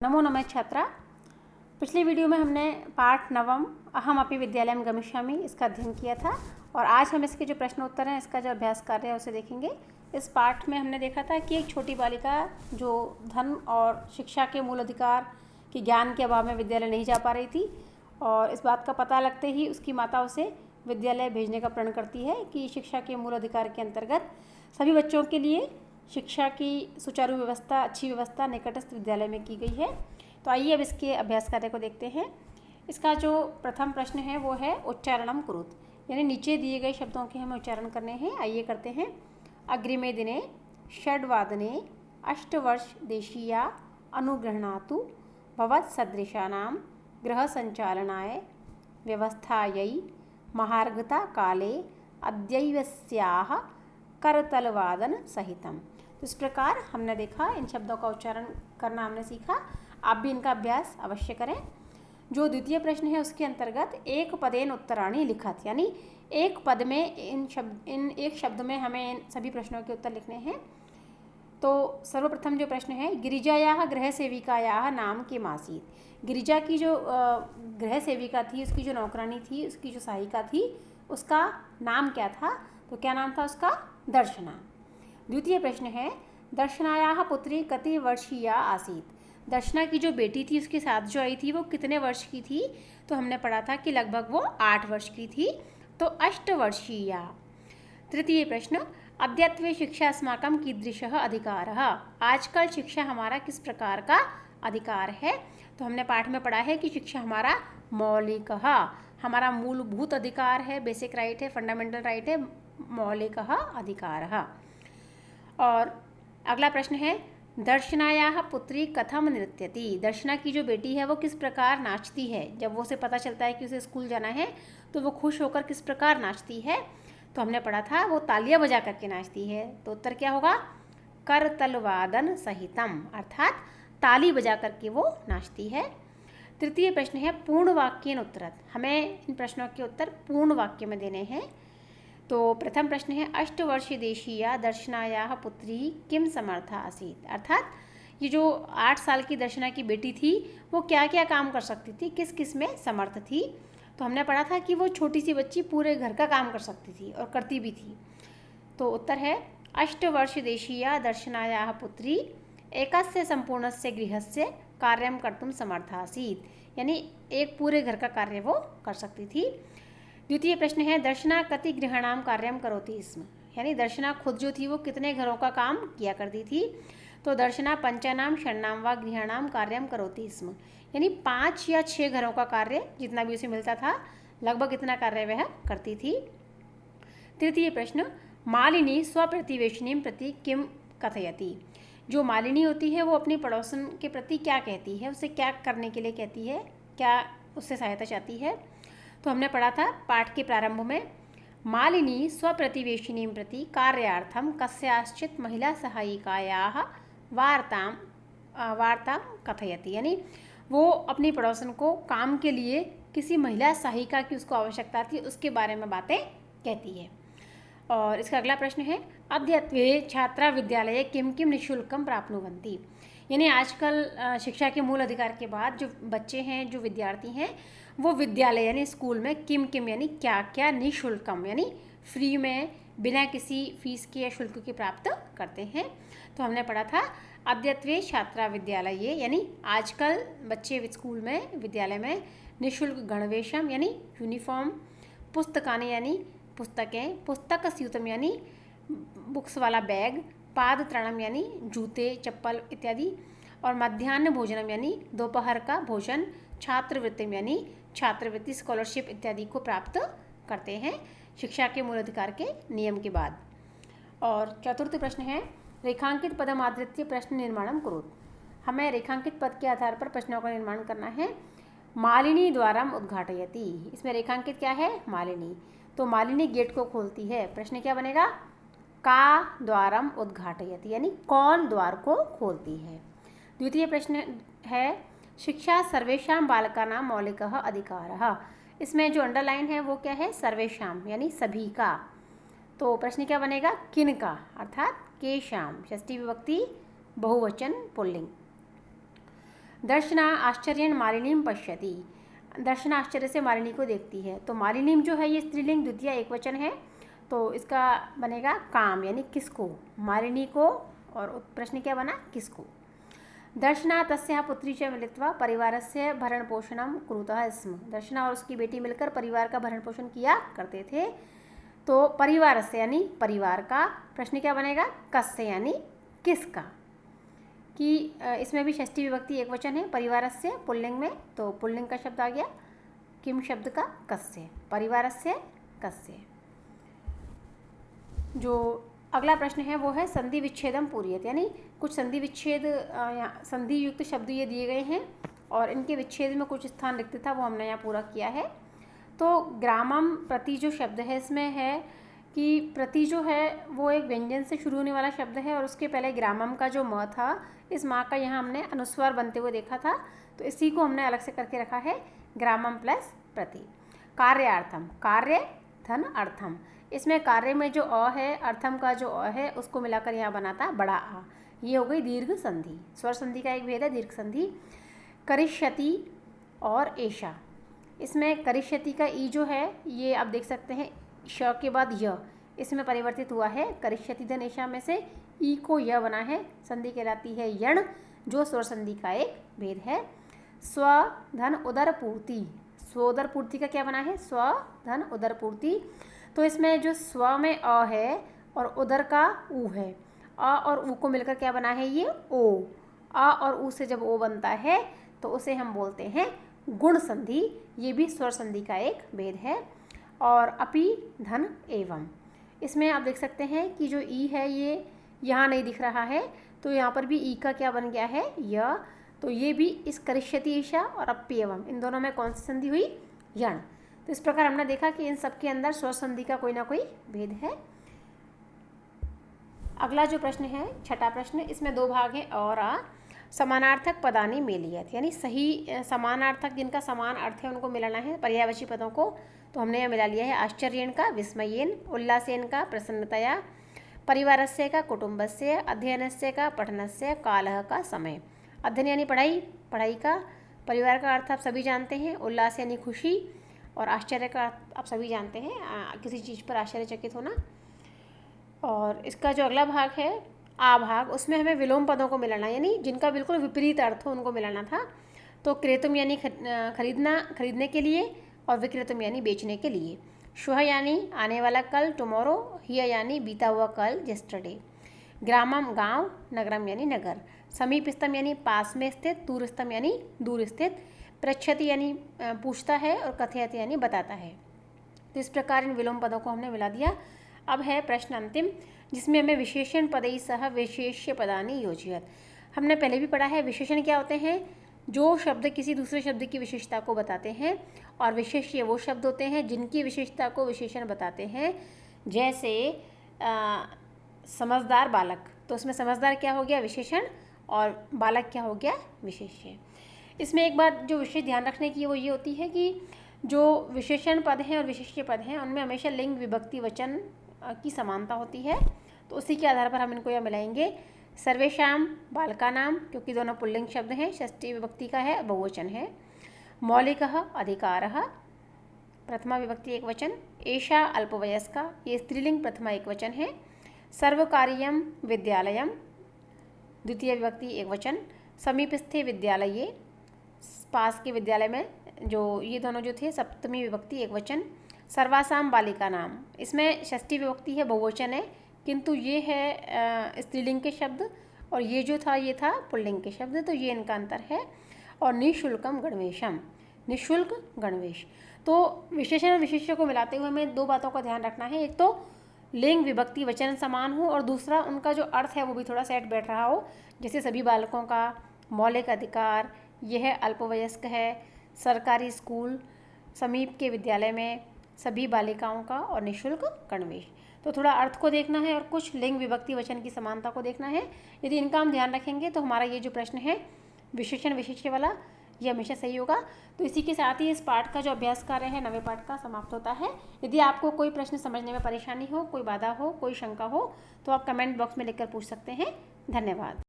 नमो नमः छात्रा। पिछले वीडियो में हमने पाठ नवम अहम अपि विद्यालयम गमिष्यामि इसका अध्ययन किया था और आज हम इसके जो प्रश्न उत्तर हैं, इसका जो अभ्यास कार्य है उसे देखेंगे। इस पाठ में हमने देखा था कि एक छोटी बालिका जो धन और शिक्षा के मूल अधिकार के ज्ञान के अभाव में विद्यालय नहीं जा पा रही थी और इस बात का पता लगते ही उसकी माता उसे विद्यालय भेजने का प्रण करती है कि शिक्षा के मूल अधिकार के अंतर्गत सभी बच्चों के लिए शिक्षा की सुचारू व्यवस्था, अच्छी व्यवस्था निकटस्थ विद्यालय में की गई है। तो आइए अब इसके अभ्यास कार्य को देखते हैं। इसका जो प्रथम प्रश्न है वो है उच्चारणम कुरुत, यानी नीचे दिए गए शब्दों के हमें उच्चारण करने हैं। आइए करते हैं। अग्रिमे दिने षड्वादने अष्टवर्ष देशीया अनुगृह्णातु भवत्सदृशानां गृहसञ्चालनाय व्यवस्थायै महार्घता काले अद्यैवस्याः करतलवादन सहितम। तो इस प्रकार हमने देखा, इन शब्दों का उच्चारण करना हमने सीखा। आप भी इनका अभ्यास अवश्य करें। जो द्वितीय प्रश्न है उसके अंतर्गत एक पदेन उत्तराणि लिखत, यानी एक पद में इन एक शब्द में हमें इन सभी प्रश्नों के उत्तर लिखने हैं। तो सर्वप्रथम जो प्रश्न है, गिरिजायाः गृह सेविकायाः नाम किम आसीत्। गिरिजा की जो गृह सेविका थी, उसकी जो नौकरानी थी, उसकी जो सहायिका थी, उसका नाम क्या था? तो क्या नाम था उसका? दर्शना। द्वितीय प्रश्न है, दर्शनायाः पुत्री कति वर्षीया आसीत्। दर्शना की जो बेटी थी, उसके साथ जो आई थी, वो कितने वर्ष की थी? तो हमने पढ़ा था कि लगभग वो 8 वर्ष की थी, तो अष्टवर्षीया। तृतीय प्रश्न, अद्यत्वे शिक्षा अस्माकं कीदृशः अधिकारः। आजकल शिक्षा हमारा किस प्रकार का अधिकार है? तो हमने पाठ में पढ़ा है कि शिक्षा हमारा मौलिकः, हमारा मूलभूत अधिकार है, बेसिक राइट है, फंडामेंटल राइट है, मौलिकः अधिकारः। और अगला प्रश्न है, दर्शनायाः पुत्री कथम नृत्यति। दर्शना की जो बेटी है वो किस प्रकार नाचती है? जब वो उसे पता चलता है कि उसे स्कूल जाना है तो वो खुश होकर किस प्रकार नाचती है? तो हमने पढ़ा था वो तालियां बजा करके नाचती है। तो उत्तर क्या होगा? करतलवादन सहितम, अर्थात ताली बजा करके वो नाचती है। तृतीय प्रश्न है, पूर्ण वाक्येन उत्तरत। हमें इन प्रश्नों के उत्तर पूर्ण वाक्य में देने हैं। तो प्रथम प्रश्न है, अष्टवर्षीय देशीया दर्शनायाः पुत्री किम समर्था आसीत्। अर्थात ये जो 8 साल की दर्शना की बेटी थी वो क्या क्या काम कर सकती थी, किस किस में समर्थ थी? तो हमने पढ़ा था कि वो छोटी सी बच्ची पूरे घर का काम कर सकती थी और करती भी थी। तो उत्तर है, अष्टवर्षीय देशीया दर्शनायाः पुत्री एकस्य संपूर्णस्य गृहस्य कार्यं कर्तुं समर्था आसीत्, यानी एक पूरे घर का कार्य वो कर सकती थी। द्वितीय प्रश्न है, दर्शना कति गृहाणां कार्यं करोति स्म। यानी दर्शना खुद जो थी वो कितने घरों का काम किया करती थी? तो दर्शना पंचानां षण्णां वा गृहाणां कार्यं करोति स्म, यानी 5 या 6 घरों का कार्य जितना भी उसे मिलता था, लगभग इतना कार्य वह करती थी। तृतीय प्रश्न, मालिनी स्वप्रतिवेशिनीं प्रति किम कथयति। जो मालिनी होती है वो अपनी पड़ोसन के प्रति क्या कहती है, उसे क्या करने के लिए कहती है, क्या उससे सहायता चाहती है? तो हमने पढ़ा था पाठ के प्रारंभ में, मालिनी स्वप्रतिवेशिनीं प्रति कार्यार्थम कस्याश्चित महिला सहायिकायाः वार्तां कथयति, यानी वो अपनी पड़ोसन को काम के लिए किसी महिला सहायिका की उसको आवश्यकता थी, उसके बारे में बातें कहती है। और इसका अगला प्रश्न है, अद्यत्वे छात्रा विद्यालये किम किम निःशुल्कं प्राप्नुवन्ति। यानी आजकल शिक्षा के मूल अधिकार के बाद जो बच्चे हैं, जो विद्यार्थी हैं, वो विद्यालय यानी स्कूल में किम किम यानी क्या क्या निःशुल्कम यानी फ्री में, बिना किसी फीस के या शुल्क के प्राप्त करते हैं। तो हमने पढ़ा था अद्यत्वे छात्रा विद्यालये, यानी आजकल बच्चे स्कूल में, विद्यालय में निःशुल्क गणवेशम यानी यूनिफॉर्म, पुस्तकानि यानी पुस्तकें, पुस्तक स्यूतम यानी बुक्स वाला बैग, पादत्राणम यानी जूते चप्पल इत्यादि, और मध्याह्न भोजनम यानी दोपहर का भोजन, छात्रवृत्तिम यानी छात्रवृत्ति, स्कॉलरशिप इत्यादि को प्राप्त करते हैं शिक्षा के मूल अधिकार के नियम के बाद। और चतुर्थ प्रश्न है, रेखांकित पदम आधृत्य प्रश्न निर्माणम कुरुत। हमें रेखांकित पद के आधार पर प्रश्नों का निर्माण करना है। मालिनी द्वारम उद्घाटयति, इसमें रेखांकित क्या है? मालिनी। तो मालिनी गेट को खोलती है। प्रश्न क्या बनेगा? का द्वारम उद्घाटयति, यानी कौन द्वार को खोलती है। द्वितीय प्रश्न है, शिक्षा सर्वेषां बालकानां मौलिकः अधिकारः। इसमें जो अंडरलाइन है वो क्या है? सर्वेषां यानी सभी का। तो प्रश्न क्या बनेगा? किन का, अर्थात केशाम, षष्ठी विभक्ति बहुवचन पुल्लिंग। दर्शना आश्चर्येण मालिनीम पश्यति, दर्शना आश्चर्य से मालिनी को देखती है। तो मालिनीम जो है ये स्त्रीलिंग द्वितीय एकवचन है, तो इसका बनेगा काम, यानी किसको, मालिनी को, और प्रश्न क्या बना, किसको। दर्शना तस्याः पुत्री च मिलित्वा परिवारस्य भरण पोषणं कुरुतः स्म, दर्शना और उसकी बेटी मिलकर परिवार का भरण पोषण किया करते थे। तो परिवार से यानी परिवार का, प्रश्न क्या बनेगा, कस्य यानी किसका, कि इसमें भी षष्ठी विभक्ति एक वचन है, परिवारस्य पुल्लिंग में, तो पुल्लिंग का शब्द आ गया किम शब्द का कस्य, परिवारस्य कस्य। जो अगला प्रश्न है वो है संधि विच्छेदम पूर्यत, यानी कुछ संधि विच्छेद संधि युक्त शब्द ये दिए गए हैं और इनके विच्छेद में कुछ स्थान रिक्त था, वो हमने यहाँ पूरा किया है। तो ग्रामम प्रति जो शब्द है इसमें है कि प्रति जो है वो एक व्यंजन से शुरू होने वाला शब्द है और उसके पहले ग्रामम का जो म था, इस माँ का यहाँ हमने अनुस्वार बनते हुए देखा था, तो इसी को हमने अलग से करके रखा है ग्रामम प्लस प्रति। कार्यार्थम, कार्य धन अर्थम, इसमें कार्य में जो अ है, अर्थम का जो अ है उसको मिलाकर यहाँ बनाता बड़ा आ, ये हो गई दीर्घ संधि, स्वर संधि का एक भेद है दीर्घ संधि। करिष्यति और एषा, इसमें करिष्यति का ई जो है ये आप देख सकते हैं श के बाद य, इसमें परिवर्तित हुआ है, करिष्यति धन एषा में से ई को य बना है, संधि कहलाती है यण, जो स्वर संधि का एक भेद है। स्व धन उदर पूर्ति, स्वोदर पूर्ति का क्या बना है, स्व धन उदर पूर्ति, तो इसमें जो स्व में अ है और उदर का ऊ है, अ और ऊ को मिलकर क्या बना है ये ओ, अ और ऊ से जब ओ बनता है तो उसे हम बोलते हैं गुण संधि, ये भी स्वर संधि का एक भेद है। और अपि धन एवं, इसमें आप देख सकते हैं कि जो ई है ये यहाँ नहीं दिख रहा है, तो यहाँ पर भी ई का क्या बन गया है य, तो ये भी इस करिष्यति ईशा और अपि एवं इन दोनों में कौन सी संधि हुई, यण। तो इस प्रकार हमने देखा कि इन सब के अंदर स्वर संधि का कोई ना कोई भेद है। अगला जो प्रश्न है छठा प्रश्न, इसमें दो भाग हैं और समानार्थक पदानी मेलियत, यानी सही समानार्थक जिनका समान अर्थ है उनको मिलाना है पर्यायवाची पदों को, तो हमने यहाँ मिला लिया है आश्चर्येन का विस्मयेन, उल्लासेन का प्रसन्नतया, परिवारस्य का कुटुंबस्य, अध्ययनस्य का पठनस्य, कालः का समय। अध्ययन यानी पढ़ाई, पढ़ाई का, परिवार का अर्थ आप सभी जानते हैं, उल्लास यानी खुशी, और आश्चर्य का अर्थ आप सभी जानते हैं किसी चीज़ पर आश्चर्यचकित होना। और इसका जो अगला भाग है आ भाग, उसमें हमें विलोम पदों को मिलाना, यानी जिनका बिल्कुल विपरीत अर्थ हो उनको मिलाना था। तो क्रेतुम यानी खरीदना, खरीदने के लिए, और विक्रेतुम यानी बेचने के लिए। श्वः यानी आने वाला कल, टुमारो, ह्यः यानी बीता हुआ कल, जेस्टरडे। ग्रामम गांव, नगरम यानी नगर। समीपस्थम यानी पास में स्थित, दूरस्थम यानी दूर स्थित। पृच्छति यानी पूछता है, और कथयति यानी बताता है। तो इस प्रकार इन विलोम पदों को हमने मिला दिया। अब है प्रश्न अंतिम, जिसमें हमें विशेषण पदैः सह विशेष्य पदानि योजयत। हमने पहले भी पढ़ा है विशेषण क्या होते हैं, जो शब्द किसी दूसरे शब्द की विशेषता को बताते हैं, और विशेष्य वो शब्द होते हैं जिनकी विशेषता को विशेषण बताते हैं। जैसे समझदार बालक, तो उसमें समझदार क्या हो गया विशेषण, और बालक क्या हो गया विशेष्य। इसमें एक बात जो विशेष ध्यान रखने की वो ये होती है कि जो विशेषण पद हैं और विशेष्य पद हैं उनमें हमेशा लिंग विभक्ति वचन की समानता होती है, तो उसी के आधार पर हम इनको यहाँ मिलाएंगे। सर्वेशाम बालका नाम, क्योंकि दोनों पुल्लिंग शब्द हैं, षष्ठी विभक्ति का है, बहुवचन है। मौलिकः अधिकारः, प्रथमा विभक्ति एक वचन। एषा अल्पवयस्का, ये स्त्रीलिंग प्रथमा एक वचन है। सर्वकार्यम विद्यालयम, द्वितीय विभक्ति एक वचन। समीपस्थे विद्यालये, पास के विद्यालय में, जो ये दोनों जो थे सप्तमी विभक्ति एक वचन। सर्वासाम बालिका नाम, इसमें षष्ठी विभक्ति है, बहुवचन है, किंतु ये है स्त्रीलिंग के शब्द, और ये जो था ये था पुल्लिंग के शब्द, तो ये इनका अंतर है। और निःशुल्कम गणवेशम, निःशुल्क गणवेश। तो विशेषण और विशेष्य को मिलाते हुए हमें दो बातों का ध्यान रखना है, एक तो लिंग विभक्ति वचन समान हो, और दूसरा उनका जो अर्थ है वो भी थोड़ा सेट बैठ रहा हो। जैसे सभी बालकों का, मौलिक अधिकार, यह अल्पवयस्क है, सरकारी स्कूल, समीप के विद्यालय में, सभी बालिकाओं का, और निःशुल्क गणवेश। तो थोड़ा अर्थ को देखना है और कुछ लिंग विभक्ति वचन की समानता को देखना है। यदि इनका हम ध्यान रखेंगे तो हमारा ये जो प्रश्न है विशेषण विशेष्य वाला, ये हमेशा सही होगा। तो इसी के साथ ही इस पाठ का जो अभ्यास कार्य है 9वें पाठ का समाप्त होता है। यदि आपको कोई प्रश्न समझने में परेशानी हो, कोई बाधा हो, कोई शंका हो, तो आप कमेंट बॉक्स में लिखकर पूछ सकते हैं। धन्यवाद।